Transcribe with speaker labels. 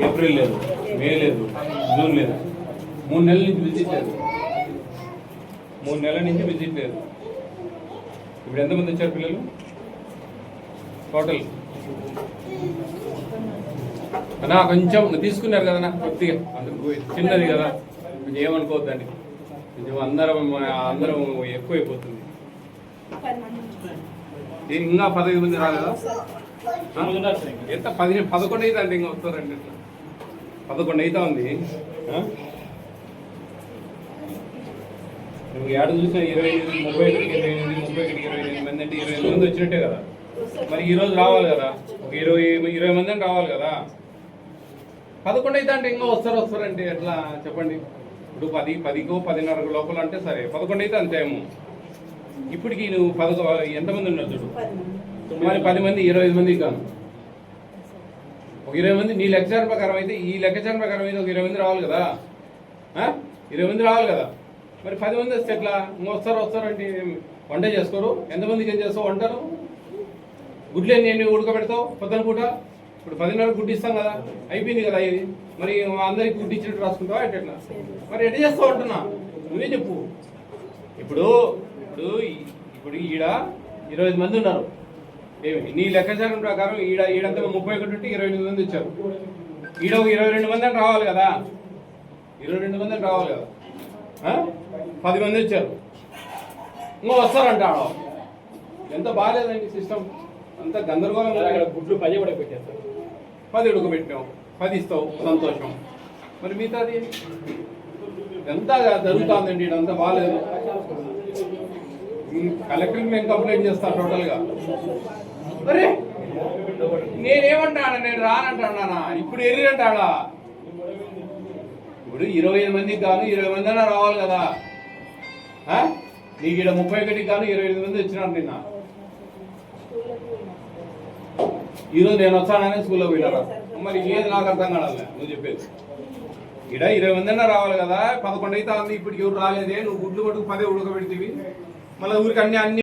Speaker 1: April లేదు, మే లేదు, June లేదు, 3 నెలల నుంచి విజిట్ లేదు. 3 నెలల నుంచి విజిట్ లేదు. ఇప్పుడు ఎంతమంది వచ్చారు పిల్లలు టోటల్? అన్నా కొంచెం తీసుకున్నారు కదన్నా, కొద్దిగా చిన్నది కదా, కొంచెం ఏమనుకోవద్దండి. కొంచెం అందరం ఎక్కువైపోతుంది. ఇంకా 15 మంది రాలేదా? ఎంత 11 అయితే అంటే ఇంకా వస్తారండి. ఇట్లా 11 అయితే ఉంది. నువ్వు ఏడు చూసినా 28, 31, 28 మంది అంటే 28 మంది వచ్చినట్టే కదా. మరి ఈరోజు రావాలి కదా, ఒక 20 మంది అని రావాలి కదా. 11 అయితే అంటే ఇంకా వస్తారంటే ఎట్లా చెప్పండి? ఇప్పుడు 10కో 10:30 లోపల అంటే సరే, 11 అయితే అంతేమో. ఇప్పటికి నువ్వు ఎంతమంది ఉన్నారు చూడు, మరి 10 మంది 25 మందికి కాను. ఒక 20 మంది నీ లెక్చర్ ప్రకారం అయితే, ఈ లెక్చర్ ప్రకారం అయితే ఒక 20 మంది రావాలి కదా. 20 మంది రావాలి కదా. మరి 10 మంది వస్తే ఎట్లా? వస్తారంటే వంట చేసుకోరు. ఎంతమందికి ఏం చేస్తావు వంటలు? గుడ్లు ఎన్ని ఉడకబెడతావు పొద్దున పూట? ఇప్పుడు 10:30 గుడ్డు ఇస్తాం కదా, అయిపోయింది కదా ఇది. మరి అందరికి గుడ్డు ఇచ్చినట్టు రాసుకుంటావా ఎట్లా? మరి ఎట్లా చేస్తావు అంటున్నా, నువ్వే చెప్పు. ఇప్పుడు ఈడ 25 మంది ఉన్నారు. ఏమి నీ లెక్కాచారం ప్రకారం ఈడంతా 31 ఉంటే 28 మంది వచ్చారు. ఈడ 22 మంది అని రావాలి కదా. 22 మంది అని రావాలి కదా. 10 మంది వచ్చారు, ఇంకా వస్తారంట. ఎంత బాగాలేదండి సిస్టమ్, అంత గందరగోళం.
Speaker 2: గుడ్లు 10 కూడా పెట్టేస్తారు.
Speaker 1: 10 ఉడకబెట్టావు, 10 ఇస్తావు, సంతోషం. మరి మిగతాది ఎంత జరుగుతుందండి, ఇదంతా బాగాలేదు. కలెక్టర్కి నేను కంప్లైంట్ చేస్తాను టోటల్గా. అరే నేనేమంటానా, నేను రానంటానా? ఇప్పుడు ఎర్రంటాడా? ఇప్పుడు 25 మందికి గాను 20 మంది అయినా రావాలి కదా. నీకు ఇక్కడ 31కి గాను 25 మంది వచ్చినారు నిన్న. ఈరోజు నేను వచ్చానని స్కూల్లో పోయినారా? మరి ఏది నాకు అర్థం కావాలి నువ్వు చెప్పేది. ఇక్కడ 20 మంది అయినా రావాలి కదా. 11 అయితే ఉంది, ఇప్పటికి ఎవరు రాలేదే. నువ్వు గుడ్లు కొట్టుకు 10 ఉడకబెడితేవి, మళ్ళీ ఊరికి అన్ని